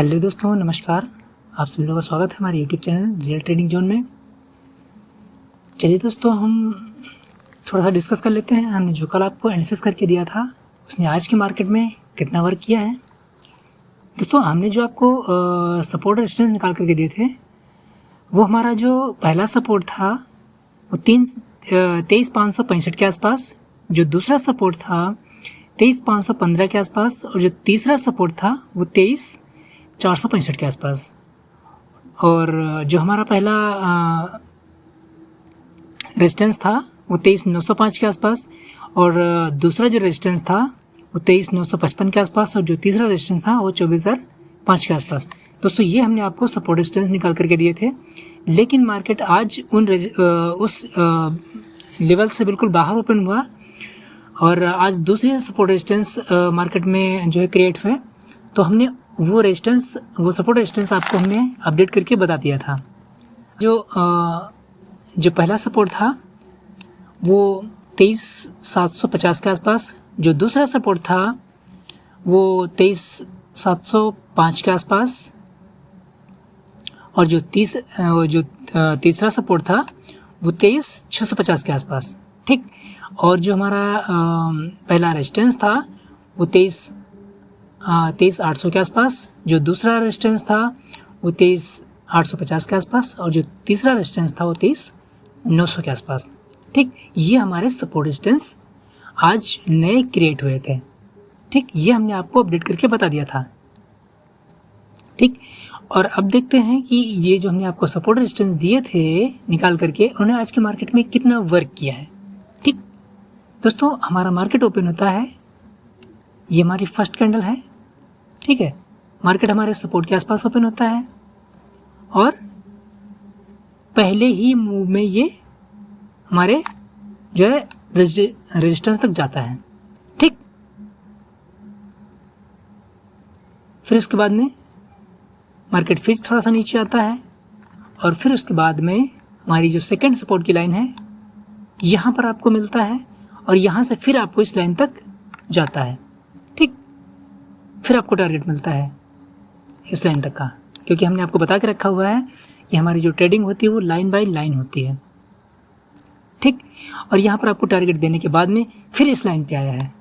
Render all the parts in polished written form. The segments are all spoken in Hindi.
हेलो दोस्तों, नमस्कार। आप सभी लोगों का स्वागत है हमारे YouTube channel real trading zone में। चलिए दोस्तों, हम थोड़ा सा डिस्कस कर लेते हैं। हमने जो कल आपको एनालिसिस करके दिया था उसने आज की मार्केट में कितना वर्क किया है। दोस्तों, हमने जो आपको सपोर्ट रेजिस्टेंस निकाल करके दिए थे, वो हमारा जो पहला सपोर्ट था वो 23,565 के आसपास, जो दूसरा सपोर्ट था 23,515 के आसपास, और जो तीसरा सपोर्ट था वो 23,465 के आसपास। और जो हमारा पहला रेजिस्टेंस था वो 23,905 के आसपास, और दूसरा जो रेजिस्टेंस था वो 23,955 के आसपास, और जो तीसरा रेजिस्टेंस था वो 24,005 के आसपास। दोस्तों, ये हमने आपको सपोर्ट रेजिस्टेंस निकाल करके दिए थे, लेकिन मार्केट आज उस लेवल से बिल्कुल बाहर ओपन हुआ, और आज दूसरे सपोर्ट रेजिस्टेंस मार्केट में जो है क्रिएट हुए। तो हमने वो सपोर्ट रेजिस्टेंस आपको हमने अपडेट करके बता दिया था। जो पहला सपोर्ट था वो 23,750 के आसपास, जो दूसरा सपोर्ट था वो 23,705 के आसपास, और जो तीसरा सपोर्ट था वो 23,650 के आसपास। ठीक। और जो हमारा पहला रेजिस्टेंस था वो 23,800 के आसपास, जो दूसरा रेजिस्टेंस था वो 23,850 के आसपास, और जो तीसरा रेजिस्टेंस था वो 23,900 के आसपास। ठीक। ये हमारे सपोर्ट रेजिस्टेंस आज नए क्रिएट हुए थे। ठीक। ये हमने आपको अपडेट करके बता दिया था। ठीक। और अब देखते हैं कि ये जो हमने आपको सपोर्ट रेजिस्टेंस दिए थे निकाल करके, उन्होंने आज के मार्केट में कितना वर्क किया है। ठीक। दोस्तों, हमारा मार्केट ओपन होता है, ये हमारी फर्स्ट कैंडल है। ठीक है। मार्केट हमारे सपोर्ट के आसपास ओपन होता है, और पहले ही मूव में ये हमारे जो है रेजिस्टेंस तक जाता है। ठीक। फिर उसके बाद में मार्केट फिर थोड़ा सा नीचे आता है, और फिर उसके बाद में हमारी जो सेकंड सपोर्ट की लाइन है यहाँ पर आपको मिलता है, और यहाँ से फिर आपको इस लाइन तक जाता है। ठीक। फिर आपको टारगेट मिलता है इस लाइन तक का, क्योंकि हमने आपको बता के रखा हुआ है कि हमारी जो ट्रेडिंग होती है वो लाइन बाय लाइन होती है। ठीक। और यहाँ पर आपको टारगेट देने के बाद में फिर इस लाइन पे आया है।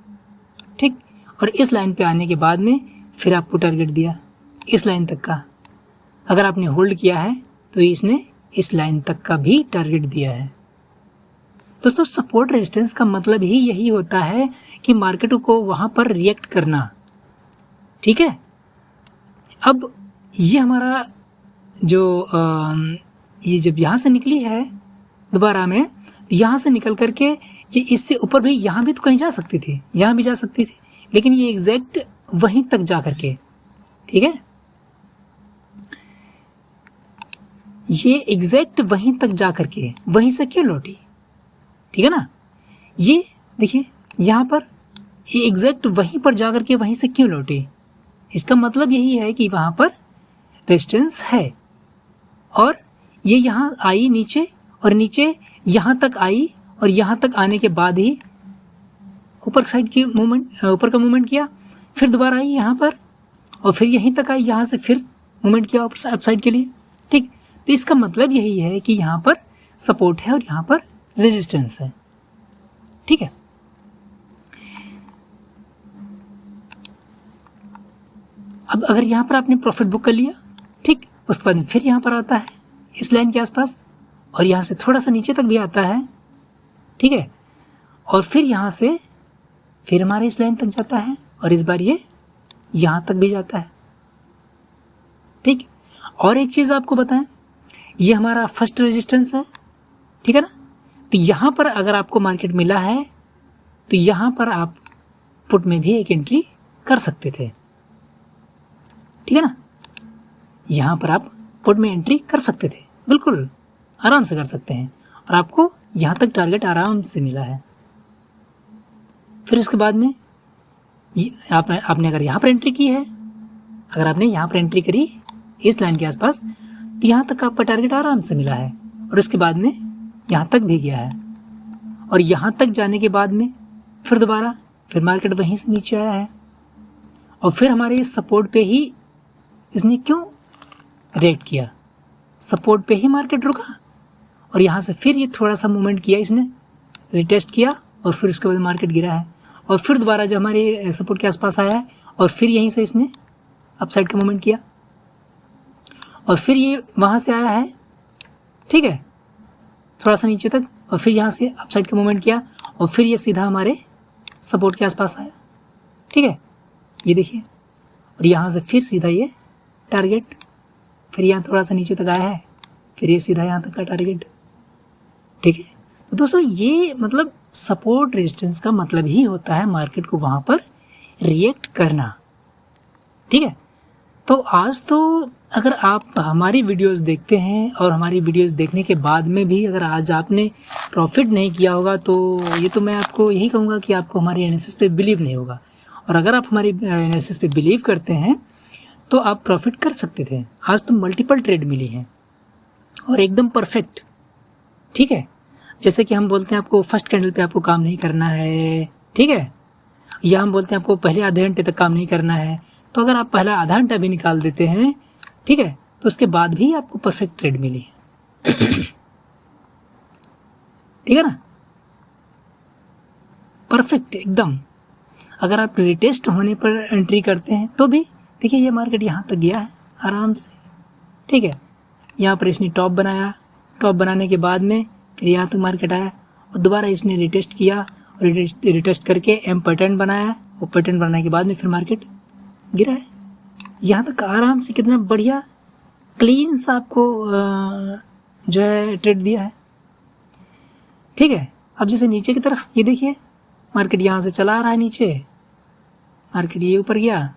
ठीक। और इस लाइन पे आने के बाद में फिर आपको टारगेट दिया इस लाइन तक का। अगर आपने होल्ड किया है तो इसने इस लाइन तक का भी टारगेट दिया है। दोस्तों, सपोर्ट रेजिस्टेंस का मतलब ही यही होता है कि मार्केट को वहाँ पर रिएक्ट करना। ठीक है। अब ये हमारा जो ये जब यहाँ से निकली है दोबारा में, तो यहाँ से निकल करके ये इससे ऊपर भी, यहाँ भी तो कहीं जा सकती थी, यहाँ भी जा सकती थी, लेकिन ये एग्जैक्ट वहीं तक जा करके, ठीक है, ये एग्जैक्ट वहीं तक जा करके वहीं से क्यों लौटी। ठीक है ना। ये देखिए यहाँ पर ये एग्जैक्ट वहीं पर जा करके वहीं से क्यों लौटी। इसका मतलब यही है कि वहाँ पर रेजिस्टेंस है, और ये यहाँ आई नीचे, और नीचे यहाँ तक आई, और यहाँ तक आने के बाद ही ऊपर साइड की मूवमेंट, ऊपर का मूवमेंट किया, फिर दोबारा आई यहाँ पर, और फिर यहीं तक आई, यहाँ से फिर मूवमेंट किया अप साइड के लिए। ठीक। तो इसका मतलब यही है कि यहाँ पर सपोर्ट है और यहाँ पर रेजिस्टेंस है। ठीक है। अब अगर यहाँ पर आपने प्रॉफिट बुक कर लिया, ठीक, उसके बाद फिर यहाँ पर आता है इस लाइन के आसपास, और यहाँ से थोड़ा सा नीचे तक भी आता है। ठीक है। और फिर यहाँ से फिर हमारे इस लाइन तक जाता है, और इस बार ये यहाँ तक भी जाता है। ठीक। और एक चीज़ आपको बताएं, ये हमारा फर्स्ट रेजिस्टेंस है। ठीक है ना। तो यहाँ पर अगर आपको मार्केट मिला है तो यहाँ पर आप पुट में भी एक एंट्री कर सकते थे। ठीक है ना। यहाँ पर आप पुट में एंट्री कर सकते थे, बिल्कुल आराम से कर सकते हैं, और आपको यहाँ तक टारगेट आराम से मिला है। फिर इसके बाद में आपने अगर यहाँ पर एंट्री की है, अगर आपने यहाँ पर एंट्री करी इस लाइन के आसपास, तो यहाँ तक आपका टारगेट आराम से मिला है, और उसके बाद में यहाँ तक भी गया है, और यहाँ तक जाने के बाद में फिर दोबारा फिर मार्केट वहीं से नीचे आया है, और फिर हमारे इस सपोर्ट पे ही इसने क्यों रिएक्ट किया? सपोर्ट पे ही मार्केट रुका और यहाँ से फिर ये थोड़ा सा मूवमेंट किया, इसने रिटेस्ट किया और फिर उसके बाद मार्केट गिरा है और फिर दोबारा जब हमारे सपोर्ट के आसपास आया है और फिर यहीं से इसने अपसाइड का मूवमेंट किया और फिर ये वहाँ से आया है, ठीक है, थोड़ा सा नीचे तक और फिर यहाँ से अपसाइड का मूवमेंट किया और फिर ये सीधा हमारे सपोर्ट के आसपास आया, ठीक है, ये देखिए, और यहाँ से फिर सीधा ये टारगेट, फिर यहाँ थोड़ा सा नीचे तक आया है, फिर ये सीधा यहाँ तक का टारगेट, ठीक है। तो दोस्तों ये मतलब सपोर्ट रेजिस्टेंस का मतलब ही होता है मार्केट को वहाँ पर रिएक्ट करना, ठीक है। तो आज तो अगर आप हमारी वीडियोस देखते हैं और हमारी वीडियोस देखने के बाद में भी अगर आज आपने प्रॉफिट नहीं किया होगा तो ये तो मैं आपको यही कहूँगा कि आपको हमारी एनालिसिस पे बिलीव नहीं होगा, और अगर आप हमारी एनालिसिस पे बिलीव करते हैं तो आप प्रॉफिट कर सकते थे। आज तो मल्टीपल ट्रेड मिली हैं और एकदम परफेक्ट, ठीक है। जैसे कि हम बोलते हैं आपको फर्स्ट कैंडल पे आपको काम नहीं करना है, ठीक है, या हम बोलते हैं आपको पहले आधे घंटे तक काम नहीं करना है, तो अगर आप पहला आधा घंटा भी निकाल देते हैं, ठीक है, तो उसके बाद भी आपको परफेक्ट ट्रेड मिली है, ठीक है ना, परफेक्ट एकदम। अगर आप रिटेस्ट होने पर एंट्री करते हैं तो भी देखिए ये मार्केट यहाँ तक गया है आराम से, ठीक है, यहाँ पर इसने टॉप बनाया, टॉप बनाने के बाद में फिर यहाँ तक मार्केट आया और दोबारा इसने रिटेस्ट किया और रिटेस्ट करके एम पैटर्न बनाया और पैटर्न बनाने के बाद में फिर मार्केट गिरा है यहाँ तक आराम से। कितना बढ़िया क्लीन सा आपको जो है ट्रेड दिया है, ठीक है। अब जैसे नीचे की तरफ ये देखिए मार्केट यहाँ से चला आ रहा है नीचे, मार्केट ये ऊपर गया,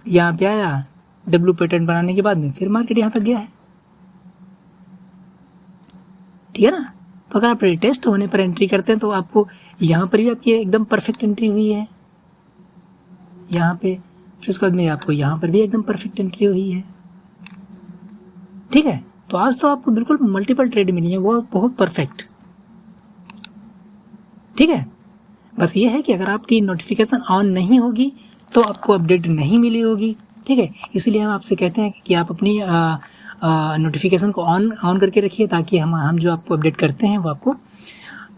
यहाँ पे आया, डब्ल्यू पैटर्न बनाने के बाद में फिर मार्केट यहाँ तक गया है, ठीक है ना। तो अगर आप रिटेस्ट होने पर एंट्री करते हैं तो आपको यहाँ पर भी आपकी एकदम परफेक्ट एंट्री हुई है यहाँ पे, फिर उसके बाद में आपको यहाँ पर भी एकदम परफेक्ट एंट्री हुई है, ठीक है। तो आज तो आपको बिल्कुल मल्टीपल ट्रेड मिली है, वो बहुत परफेक्ट, ठीक है। बस ये है कि अगर आपकी नोटिफिकेशन ऑन नहीं होगी तो आपको अपडेट नहीं मिली होगी, ठीक है। इसीलिए हम आपसे कहते हैं कि आप अपनी नोटिफिकेशन को ऑन करके रखिए ताकि हम जो आपको अपडेट करते हैं वो आपको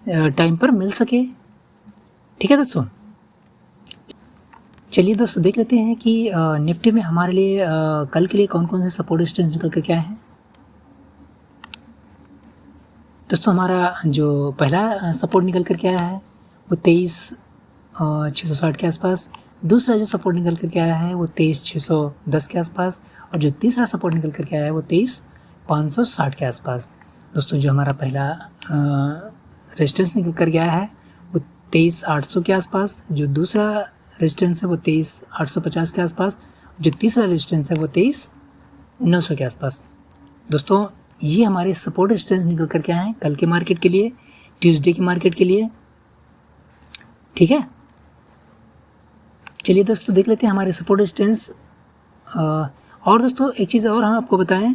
टाइम पर मिल सके, ठीक है दोस्तों। चलिए दोस्तों देख लेते हैं कि निफ्टी में हमारे लिए कल के लिए कौन कौन से सपोर्ट रेजिस्टेंस निकल कर क्या है। दोस्तों हमारा जो पहला सपोर्ट निकल कर के आया है वो 23,660 के आसपास, दूसरा जो सपोर्ट निकल कर के आया है वो 23,610 के आसपास, और जो तीसरा सपोर्ट निकल कर के आया है वो 23,560 के आसपास। दोस्तों जो हमारा पहला रेजिस्टेंस निकल कर के आया है वो 23,800 के आसपास, जो दूसरा रेजिस्टेंस है वो 23,850 के आसपास, जो तीसरा रेजिस्टेंस है वो 23,900 के आसपास। दोस्तों ये हमारे सपोर्ट रेजिस्टेंस निकल कर के आए हैं कल के मार्केट के लिए, ट्यूसडे की मार्केट के लिए, ठीक है। चलिए दोस्तों देख लेते हैं हमारे सपोर्ट रेजिस्टेंस। और दोस्तों एक चीज़ और हम आपको बताएं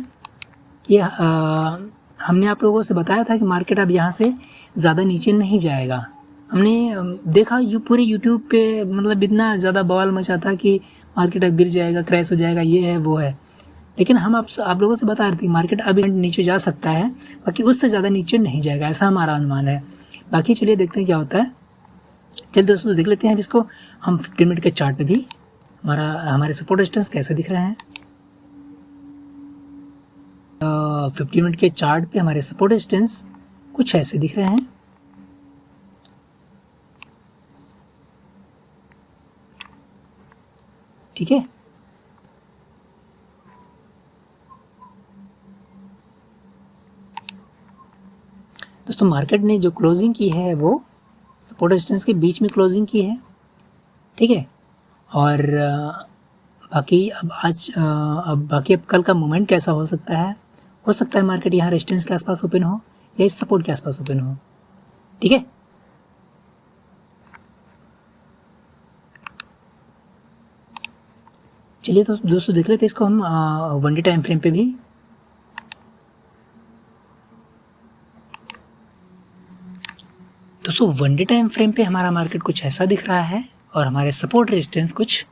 कि हमने आप लोगों से बताया था कि मार्केट अब यहाँ से ज़्यादा नीचे नहीं जाएगा। हमने देखा पूरे यूट्यूब पे मतलब इतना ज़्यादा बवाल मचा था कि मार्केट अब गिर जाएगा, क्रैश हो जाएगा, ये है वो है, लेकिन हम आप लोगों से बता रहे थे कि मार्केट अब नीचे जा सकता है, बाकी उससे ज़्यादा नीचे नहीं जाएगा, ऐसा हमारा अनुमान है। बाकी चलिए देखते हैं क्या होता है। चलिए दोस्तों देख लेते हैं अब इसको हम 15 मिनट के चार्ट पे भी हमारे सपोर्ट रेजिस्टेंस कैसे दिख रहे हैं। 15 मिनट के चार्ट पे हमारे सपोर्ट रेजिस्टेंस कुछ ऐसे दिख रहे हैं, ठीक है। दोस्तों मार्केट ने जो क्लोजिंग की है वो सपोर्ट रेजिस्टेंस के बीच में क्लोजिंग की है, ठीक है। और बाकी अब कल का मोमेंट कैसा हो सकता है मार्केट यहाँ रेजिस्टेंस के आसपास ओपन हो या इस सपोर्ट के आसपास ओपन हो, ठीक है। चलिए तो दोस्तों देख लेते हैं इसको हम 1 डे टाइम फ्रेम पे भी। दोस्तों 1 डे टाइम फ्रेम पे हमारा मार्केट कुछ ऐसा दिख रहा है और हमारे सपोर्ट रेजिस्टेंस कुछ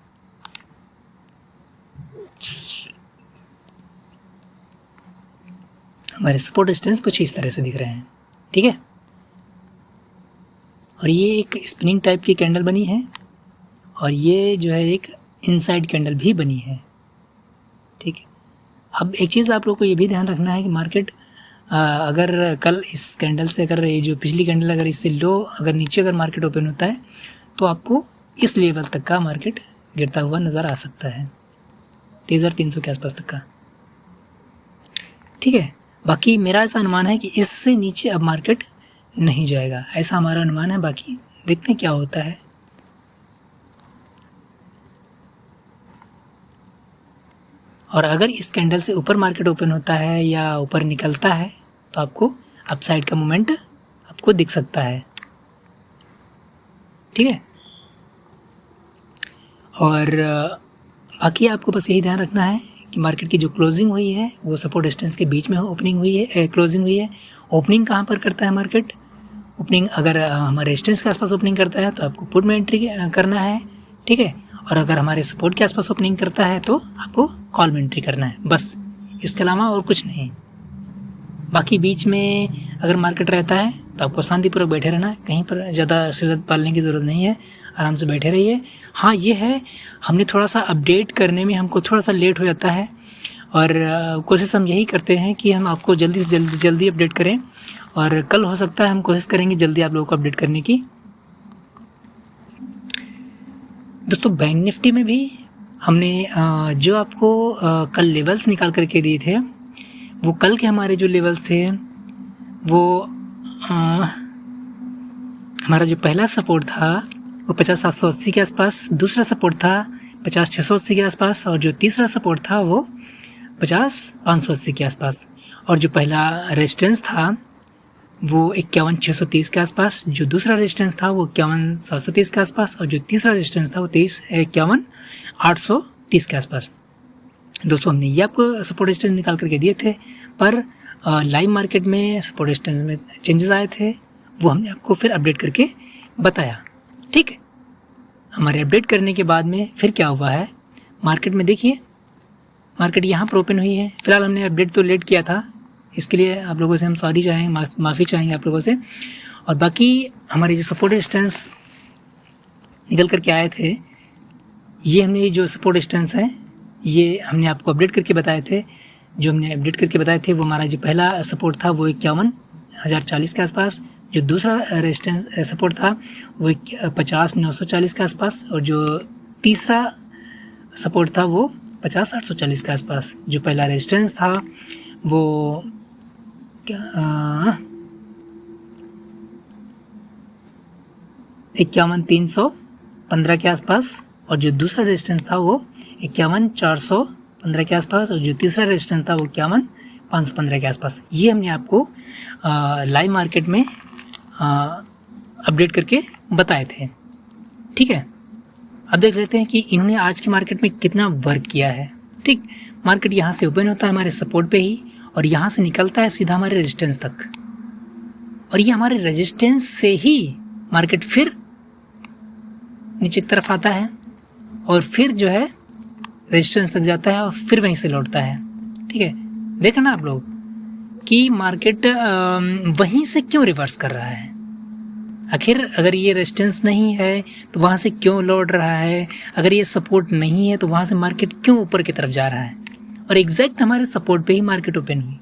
हमारे सपोर्ट रेजिस्टेंस कुछ इस तरह से दिख रहे हैं, ठीक है। और ये एक स्पिनिंग टाइप की कैंडल बनी है और ये जो है एक इनसाइड कैंडल भी बनी है, ठीक है। अब एक चीज़ आप लोगों को ये भी ध्यान रखना है कि मार्केट अगर कल इस कैंडल से, अगर ये जो पिछली कैंडल अगर इससे लो अगर नीचे अगर मार्केट ओपन होता है तो आपको इस लेवल तक का मार्केट गिरता हुआ नज़र आ सकता है, 23,300 के आसपास तक का, ठीक है। बाकी मेरा ऐसा अनुमान है कि इससे नीचे अब मार्केट नहीं जाएगा, ऐसा हमारा अनुमान है। बाकी देखते हैं क्या होता है। और अगर इस कैंडल से ऊपर मार्केट ओपन होता है या ऊपर निकलता है तो आपको अपसाइड का मोमेंट आपको दिख सकता है, ठीक है। और बाकी आपको बस यही ध्यान रखना है कि मार्केट की जो क्लोजिंग हुई है वो सपोर्ट रेजिस्टेंस के बीच में ओपनिंग हुई है, क्लोजिंग हुई है। ओपनिंग कहाँ पर करता है मार्केट? ओपनिंग अगर हमारे रेजिस्टेंस के आसपास ओपनिंग करता है तो आपको पुट में एंट्री करना है, ठीक है। और अगर हमारे सपोर्ट के आसपास ओपनिंग करता है तो आपको कॉल में एंट्री करना है, बस, इसके अलावा और कुछ नहीं। बाकी बीच में अगर मार्केट रहता है तो आपको शांतिपूर्वक बैठे रहना है, कहीं पर ज़्यादा सिरदर्द पालने की ज़रूरत नहीं है, आराम से बैठे रहिए। हाँ ये है, हमने थोड़ा सा अपडेट करने में हमको थोड़ा सा लेट हो जाता है और कोशिश हम यही करते हैं कि हम आपको जल्दी से जल्दी अपडेट करें और कल हो सकता है हम कोशिश करेंगे जल्दी आप लोगों को अपडेट करने की। दोस्तों बैंक निफ्टी में भी हमने जो आपको कल लेवल्स निकाल करके दिए थे, वो कल के हमारे जो लेवल्स थे वो हमारा जो पहला सपोर्ट था वो 50,780 के आसपास, दूसरा सपोर्ट था 50,680 के आसपास और जो तीसरा सपोर्ट था वो 50,580 के आसपास। और जो पहला रेजिस्टेंस था वो 51,630 के आसपास, जो दूसरा रेजिस्टेंस था वो 51,730 के आसपास और जो तीसरा रेजिस्टेंस था वो 51,830 के आसपास। दोस्तों हमने ये आपको सपोर्ट रेजिस्टेंस निकाल करके दिए थे, पर लाइव मार्केट में सपोर्ट रेजिस्टेंस में चेंजेस आए थे, वो हमने आपको फिर अपडेट करके बताया, ठीक है। हमारे अपडेट करने के बाद में फिर क्या हुआ है मार्केट में, देखिए मार्केट यहाँ पर ओपन हुई है। फिलहाल हमने अपडेट तो लेट किया था, इसके लिए आप लोगों से हम सॉरी चाहेंगे, माफ़ी चाहेंगे आप लोगों से। और बाकी हमारे जो सपोर्ट रेजिस्टेंस निकल करके आए थे, ये हमने जो सपोर्ट रेजिस्टेंस है ये हमने आपको अपडेट करके बताए थे। जो हमने अपडेट करके बताए थे वो हमारा जो पहला सपोर्ट था वो 51,040 के आसपास, जो दूसरा रेजिस्टेंस सपोर्ट था वो 50,940 के आसपास और जो तीसरा सपोर्ट था वो 50,840 के आसपास। जो पहला रेजिस्टेंस था वो 51,315 के आसपास और जो दूसरा रेजिस्टेंस था वो 51,415 के आसपास और जो तीसरा रेजिस्टेंस था वो 51,515 के आसपास। ये हमने आपको लाइव मार्केट में अपडेट करके बताए थे, ठीक है। अब देख लेते हैं कि इन्होंने आज की मार्केट में कितना वर्क किया है, ठीक। मार्केट यहाँ से ओपन होता है हमारे सपोर्ट पे ही और यहाँ से निकलता है सीधा हमारे रेजिस्टेंस तक, और ये हमारे रेजिस्टेंस से ही मार्केट फिर नीचे की तरफ आता है और फिर जो है रेजिस्टेंस तक जाता है और फिर वहीं से लौटता है, ठीक है। देखना आप लोग कि मार्केट वहीं से क्यों रिवर्स कर रहा है। आखिर अगर ये रेजिस्टेंस नहीं है तो वहाँ से क्यों लौट रहा है, अगर ये सपोर्ट नहीं है तो वहाँ से मार्केट क्यों ऊपर की तरफ जा रहा है। और एग्जैक्ट हमारे सपोर्ट पे ही मार्केट ओपन हुई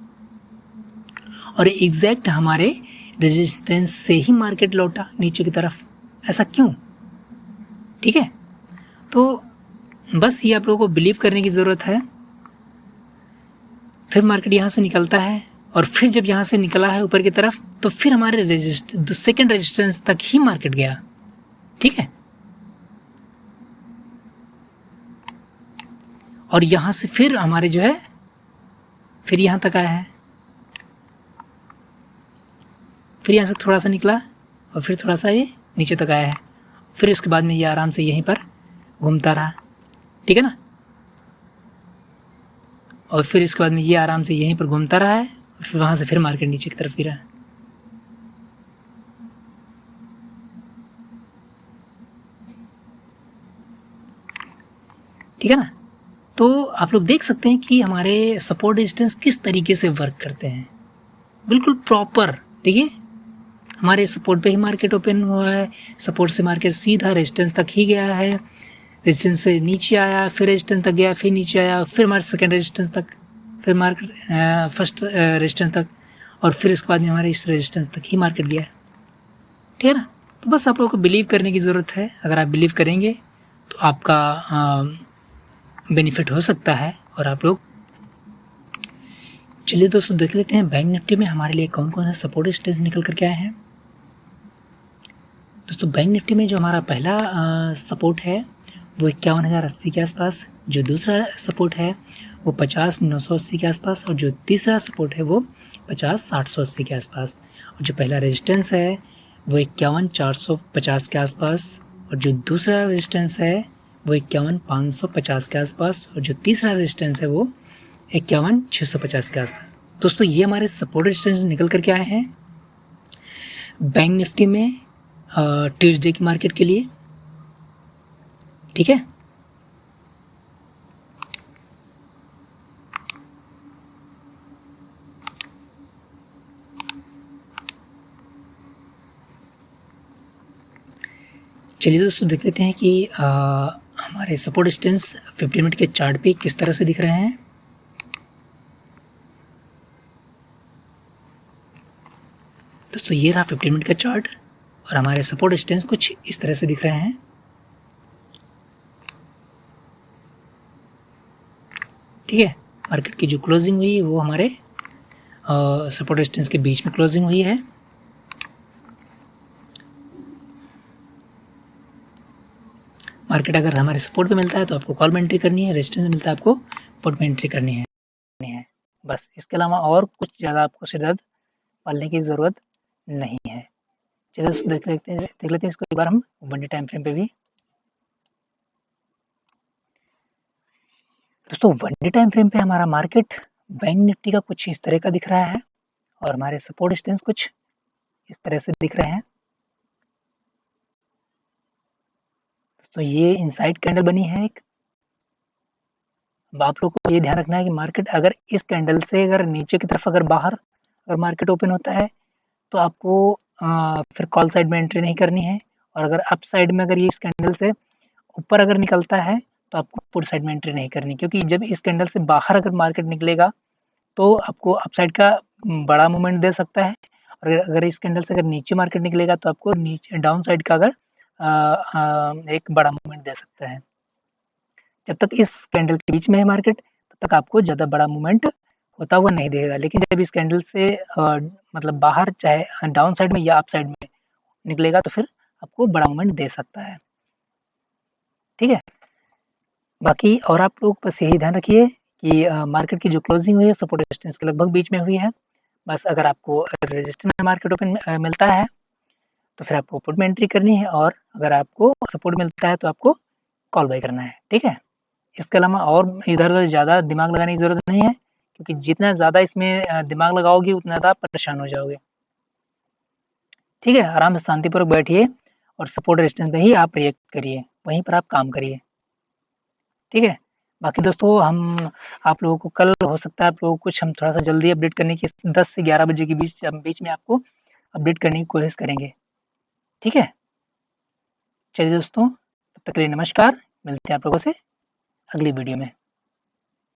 और एग्जैक्ट हमारे रेजिस्टेंस से ही मार्केट लौटा नीचे की तरफ, ऐसा क्यों, ठीक है। तो बस ये आप लोगों को बिलीव करने की ज़रूरत है। फिर मार्केट यहाँ से निकलता है और फिर जब यहाँ से निकला है ऊपर की तरफ तो फिर हमारे सेकेंड रेजिस्टेंस तक ही मार्केट गया, ठीक है। और यहाँ से फिर हमारे जो है फिर यहाँ तक आया है, फिर यहाँ से थोड़ा सा निकला और फिर थोड़ा सा ये नीचे तक आया है, फिर इसके बाद में ये आराम से यहीं पर घूमता रहा, ठीक है ना। और फिर इसके बाद में ये आराम से यहीं पर घूमता रहा है और फिर वहाँ से फिर मार्केट नीचे की तरफ गिरा है। ठीक है ना। तो आप लोग देख सकते हैं कि हमारे सपोर्ट रेजिस्टेंस किस तरीके से वर्क करते हैं, बिल्कुल प्रॉपर। देखिए हमारे सपोर्ट पे ही मार्केट ओपन हुआ है, सपोर्ट से मार्केट सीधा रेजिस्टेंस तक ही गया है, रेजिस्टेंस से नीचे आया, फिर रेजिस्टेंस तक गया, फिर नीचे आया, फिर हमारे सेकेंड रेजिस्टेंस तक, फिर मार्केट फर्स्ट रेजिस्टेंस तक, और फिर इसके बाद में हमारे इस रेजिस्टेंस तक ही मार्केट गया। ठीक है ना। तो बस आप लोगों को बिलीव करने की ज़रूरत है। अगर आप बिलीव करेंगे तो आपका बेनिफिट हो सकता है। और आप लोग चलिए दोस्तों देख लेते हैं बैंक निफ्टी में हमारे लिए कौन कौन से सपोर्ट स्टेज निकल करके आए हैं। दोस्तों बैंक निफ्टी में जो हमारा पहला सपोर्ट है वो 51,080 के आसपास, जो दूसरा सपोर्ट है वो 50,980 के आसपास, और जो तीसरा सपोर्ट है वो 50,880 के आसपास, और जो पहला रेजिस्टेंस है वो 51,450 के आसपास, और जो दूसरा रेजिस्टेंस है वो 51,550 के आसपास, और जो तीसरा रेजिस्टेंस है वो 51,650 के आसपास। दोस्तों ये हमारे सपोर्ट रेजिस्टेंस निकल करके आए हैं बैंक निफ्टी में ट्यूसडे की मार्केट के लिए। ठीक है, चलिए दोस्तों देख लेते हैं कि हमारे सपोर्ट रेजिस्टेंस 15 मिनट के चार्ट पे किस तरह से दिख रहे हैं। दोस्तों ये रहा 15 मिनट का चार्ट, और हमारे सपोर्ट रेजिस्टेंस कुछ इस तरह से दिख रहे हैं। ठीक है, मार्केट की जो क्लोजिंग हुई वो हमारे सपोर्ट रेजिस्टेंस के बीच में क्लोजिंग हुई है। मार्केट अगर हमारे सपोर्ट पे मिलता है तो आपको कॉल में एंट्री करनी है, रेजिस्टेंस में मिलता है आपको पुट में एंट्री करनी है। बस इसके अलावा और कुछ ज़्यादा आपको सिरदर्द पालने की ज़रूरत नहीं है। चलिए दोस्तों देख लेते हैं इसको एक बार हम वन डे टाइम फ्रेम पे भी। दोस्तों वन डे टाइम फ्रेम पे हमारा मार्केट बैंक निफ्टी का कुछ इस तरह का दिख रहा है, और हमारे सपोर्ट रेजिस्टेंस कुछ इस तरह से दिख रहे हैं। तो ये इनसाइड कैंडल बनी है एक। अब आप लोग को ये ध्यान रखना है कि मार्केट अगर इस कैंडल से अगर नीचे की तरफ अगर मार्केट ओपन होता है तो आपको फिर कॉल साइड में एंट्री नहीं करनी है, और अगर अप साइड में अगर ये इस कैंडल से ऊपर अगर निकलता है तो आपको पुट साइड में एंट्री नहीं करनी, क्योंकि जब इस कैंडल से बाहर अगर मार्केट निकलेगा तो आपको अप साइड का बड़ा मूवमेंट दे सकता है, और अगर इस कैंडल से अगर नीचे मार्केट निकलेगा तो आपको नीचे डाउन साइड का अगर एक बड़ा मूवमेंट दे सकता है। जब तक इस कैंडल के बीच में है मार्केट तब तक आपको ज़्यादा बड़ा मूवमेंट होता हुआ नहीं देगा, लेकिन जब इस कैंडल से मतलब बाहर चाहे डाउन साइड में या अप साइड में निकलेगा तो फिर आपको बड़ा मूवमेंट दे सकता है। ठीक है, बाकी और आप लोग बस यही ध्यान रखिए कि मार्केट की जो क्लोजिंग हुई है सपोर्ट रेजिस्टेंस के लगभग बीच में हुई है। बस अगर आपको रेजिस्टेंस में मार्केट ओपन मिलता है तो फिर आपको पुट में एंट्री करनी है, और अगर आपको सपोर्ट मिलता है तो आपको कॉल बाय करना है। ठीक है, इसके अलावा और इधर-उधर ज़्यादा दिमाग लगाने की ज़रूरत नहीं है, क्योंकि जितना ज़्यादा इसमें दिमाग लगाओगे उतना ज़्यादा परेशान हो जाओगे। ठीक है, आराम से शांतिपूर्वक बैठिए और सपोर्ट रेजिस्टेंस पे ही आप रिएक्ट करिए, वहीं पर आप काम करिए। ठीक है, बाकी दोस्तों हम आप लोगों को कल हो सकता है आप लोगों को कुछ हम थोड़ा-सा जल्दी अपडेट करने की 10 से 11 बजे के बीच में आपको अपडेट करने की कोशिश करेंगे। ठीक है? चलिए दोस्तों, तब तक के लिए नमस्कार, मिलते हैं आप लोगों से अगली वीडियो में।